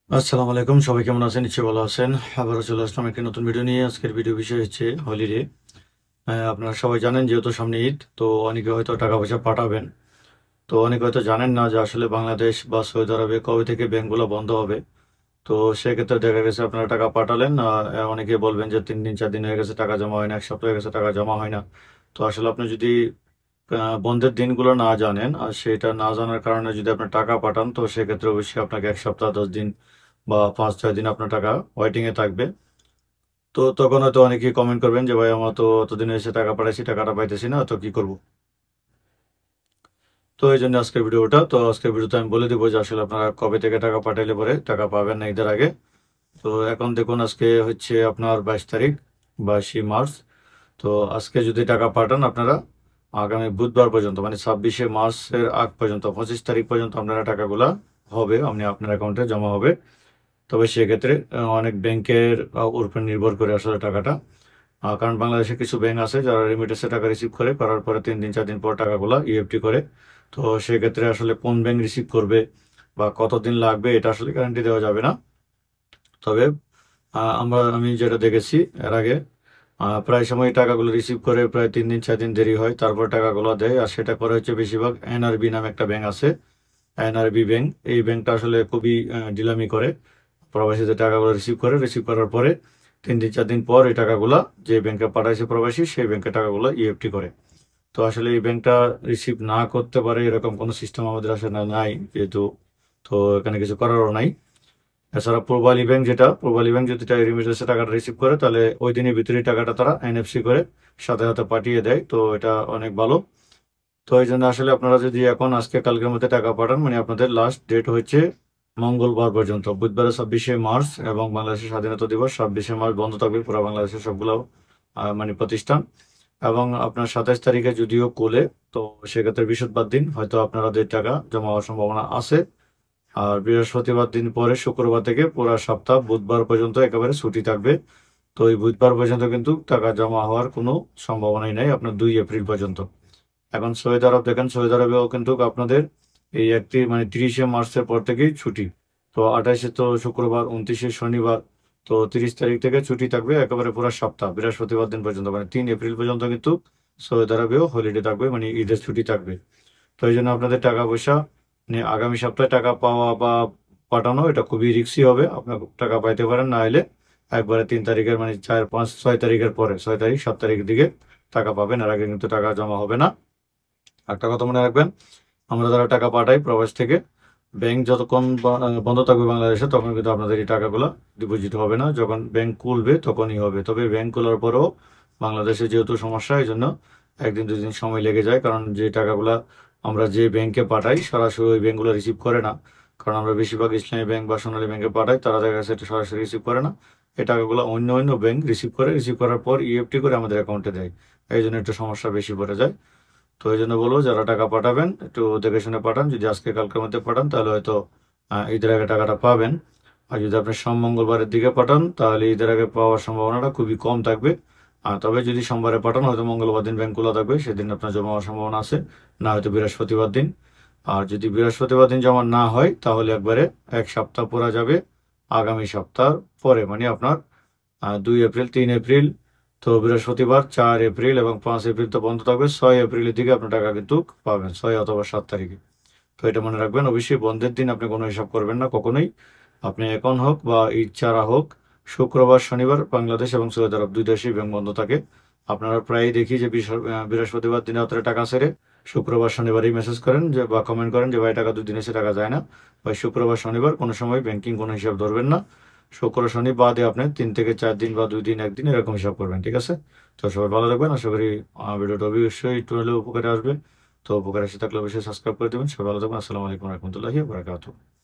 আসসালামু আলাইকুম, সবাই কেমন আছেন? নিশ্চয়ই ভালো আছেন। আবারও চলে আসলাম একটি নতুন ভিডিও নিয়ে। আজকের ভিডিও বিষয় হচ্ছে হলিডে। আপনারা সবাই জানেন যেহেতু সামনে ঈদ, তো অনেকে হয়তো টাকা পয়সা পাঠাবেন। তো অনেকে হয়তো জানেন না যে আসলে বাংলাদেশ বা সৌদি আরবে কবে থেকে ব্যাংকগুলো বন্ধ হবে। তো সেক্ষেত্রে দেখা গেছে আপনারা টাকা পাঠালেন, অনেকে বলবেন যে 3 দিন 4 দিন হয়ে গেছে টাকা জমা হয় না, 1 সপ্তাহ হয়ে গেছে টাকা জমা হয় না। তো আসলে আপনি যদি বন্ধের দিনগুলো না জানেন আর সেটা না জানার কারণে যদি আপনি টাকা পাঠান, তো সেক্ষেত্রে অবশ্যই আপনাকে 1 সপ্তাহ 10 দিন বা 5-6 দিন আপনার টাকা ওয়েটিংয়ে থাকবে। তো তখন হয়তো অনেকেই কমেন্ট করবেন যে ভাই আমার তো অতদিন এসে টাকা পাঠাইছি, টাকাটা পাইতেছি না, তো কি করব। তো এই জন্য আজকের ভিডিওটা। তো আজকের ভিডিওতে আমি বলে দিব যে আসলে আপনারা কবে থেকে টাকা পাঠাইলে পরে টাকা পাবেন না ঈদের আগে। তো এখন দেখুন, আজকে হচ্ছে আপনার 22 তারিখ, 22 মার্চ। তো আজকে যদি টাকা পাঠান আপনারা আগামী বুধবার পর্যন্ত, মানে 26 মার্চের আগ পর্যন্ত, 25 তারিখ পর্যন্ত আপনারা টাকাগুলা হবে আপনার অ্যাকাউন্টে জমা হবে। তবে সেক্ষেত্রে অনেক ব্যাংকের উপর নির্ভর করে আসলে টাকাটা। কারণ বাংলাদেশে কিছু ব্যাংক আছে যারা রেমিটেন্সে টাকা রিসিভ করে, করার পরে 3 দিন 4 দিন পর টাকাগুলো ইএফটি করে। তো সেক্ষেত্রে আসলে কোন ব্যাংক রিসিভ করবে বা কতদিন লাগবে এটা আসলে গ্যারান্টি দেওয়া যাবে না। তবে আমি যেটা দেখেছি এর আগে, প্রায় সময় টাকাগুলো রিসিভ করে প্রায় 3 দিন 4 দিন দেরি হয়, তারপর টাকাগুলো দেয়। আর সেটা করে হচ্ছে বেশিরভাগ এনআরবি নামে একটা ব্যাংক আছে, এনআরবি ব্যাংক। এই ব্যাংকটা আসলে খুবই ডিলামি করে, প্রবাসীদের টাকাগুলো রিসিভ করার পরে 3 দিন 4 দিন পর এই টাকাগুলা যে ব্যাংকে পাঠাইছে প্রবাসী, সেই ব্যাংকের টাকাগুলো ইএফটি করে। তো আসলে এই ব্যাংকটা রিসিভ না করতে পারে এরকম কোনো সিস্টেম আমাদের আসলে নাই যেহেতু। তো এখানে কিছু করারও নাই। এছাড়া পূর্বালী ব্যাংক যদি রেমিটেন্সে টাকাটা রিসিভ করে, তাহলে ওই দিনের ভিতরেই টাকাটা তারা এনএফসি করে সাথে সাথে পাঠিয়ে দেয়। তো এটা অনেক ভালো। তো এই জন্য আসলে আপনারা যদি এখন আজকে কালকের মধ্যে টাকা পাঠান, মানে আপনাদের লাস্ট ডেট হচ্ছে মঙ্গলবার পর্যন্ত, বুধবারে 26 মার্চ, এবং বাংলাদেশের স্বাধীনতা দিবস 26 মার্চ বন্ধ থাকবে পুরো বাংলাদেশের সবগুলো মানে প্রতিষ্ঠান। এবং আপনার 27 তারিখে যদিও কোলে, তো সেক্ষেত্রে বৃহস্পতিবার দিন হয়তো আপনাদের টাকা জমা হওয়ার সম্ভাবনা আছে। আর বৃহস্পতিবার দিন পরে শুক্রবার থেকে পুরো সপ্তাহ বুধবার পর্যন্ত একেবারে ছুটি থাকবে। তো এই বুধবার পর্যন্ত কিন্তু টাকা জমা হওয়ার কোনো সম্ভাবনাই নাই আপনার 2 এপ্রিল পর্যন্ত। এখন সৌদি আরব দেখেন, সৌদি আরবেও কিন্তু আপনাদের এই 30শে মার্চের পর থেকেই ছুটি। তো 28শে তো শুক্রবার, 29শে শনিবার, তো 30 তারিখ থেকে ছুটি থাকবে একেবারে পুরো সপ্তাহ বৃহস্পতিবার দিন পর্যন্ত, মানে 3 এপ্রিল পর্যন্ত কিন্তু সৌদি আরবেও হলিডে থাকবে, মানে ঈদের ছুটি থাকবে। তো এই জন্য আপনাদের টাকা পয়সা মানে আগামী সপ্তাহে টাকা পাওয়া বা পাঠানো এটা খুবই রিস্কি হবে। আপনার টাকা পাইতে পারেন, না হলে একবারে 3 তারিখের মানে 4 5 6 তারিখের পরে, 6 তারিখ 7 তারিখের দিকে টাকা পাবেন। আর আগে কিন্তু টাকা জমা হবে না। একটা কথা মনে রাখবেন, আমরা যারা টাকা পাঠাই প্রবাস থেকে, ব্যাংক যতক্ষণ বন্ধ থাকবে বাংলাদেশে, তখন কিন্তু আপনাদের এই টাকাগুলো ডিপোজিট হবে না। যখন ব্যাংক খুলবে তখনই হবে। তবে ব্যাংক খোলার পরেও বাংলাদেশে যেহেতু সমস্যা, এই জন্য 1 দিন 2 দিন সময় লেগে যায়। কারণ যে টাকাগুলা আমরা যে ব্যাংকে পাঠাই সরাসরি ওই ব্যাংকগুলো রিসিভ করে না। কারণ আমরা বেশিরভাগ ইসলামী ব্যাংক বা সোনালী ব্যাংকে পাঠাই, তারা দেখা গেছে এটা সরাসরি রিসিভ করে না। এই টাকাগুলো অন্য অন্য ব্যাংক রিসিভ করে, রিসিভ করার পর ইএফটি করে আমাদের অ্যাকাউন্টে দেয়। এই জন্য একটু সমস্যা বেশি পড়ে যায়। তো এই জন্য বলবো, যারা টাকা পাঠাবেন একটু দেখে শুনে পাঠান। যদি আজকে কালকের মধ্যে পাঠান তাহলে হয়তো ঈদের আগে টাকাটা পাবেন। আর যদি আপনি মঙ্গলবারের দিকে পাঠান তাহলে ঈদের আগে পাওয়ার সম্ভাবনাটা খুবই কম থাকবে। তবে যদি সোমবারে পাঠান, হয়তো মঙ্গলবার দিন ব্যাংক খোলা থাকবে, সেদিন আপনার জমা হওয়ার সম্ভাবনা আছে। না হয়তো বৃহস্পতিবার দিন। আর যদি বৃহস্পতিবার দিন জমা না হয় তাহলে একবারে 1 সপ্তাহ পুরা যাবে আগামী সপ্তাহ পরে, মানে আপনার 2 এপ্রিল 3 এপ্রিল। তো বৃহস্পতিবার 4 এপ্রিল এবং 5 এপ্রিল তো বন্ধ থাকবে। 6 এপ্রিলের দিকে আপনার টাকা কিন্তু পাবেন, 6 অথবা 7 তারিখে। তো এটা মনে রাখবেন, অবশ্যই বন্ধের দিন আপনি কোনো হিসাব করবেন না কখনোই। আপনি এখন হোক বা ঈদ ছাড়া হোক, শুক্রবার শনিবার বাংলাদেশ এবং সৌদি আরব দুই দেশেই ব্যাংক বন্ধ থাকে। আপনারা প্রায়ই দেখি যে বৃহস্পতিবার দিনে রাত্রে টাকা সেরে শুক্রবার শনিবারই মেসেজ করেন যে বা কমেন্ট করেন যে ভাই টাকা 2 দিন এসে টাকা যায় না। ভাই শুক্রবার শনিবার কোনো সময় ব্যাংকিং কোনো হিসাব ধরবেন না। শুক্র শনি বাদে আপনি 3 থেকে 4 দিন বা 2 দিন 1 দিন এরকম হিসাব করবেন, ঠিক আছে? তো সবাই ভালো থাকবেন। আশা করি ভিডিওটা অবশ্যই একটু হলেও উপকারে আসবে। তো উপকারে এসে থাকলে অবশ্যই সাবস্ক্রাইব করে দেবেন। সবাই ভালো থাকবেন। আসসালামু আলাইকুম রহমতুল্লাহি ওয়া বারাকাতুহু।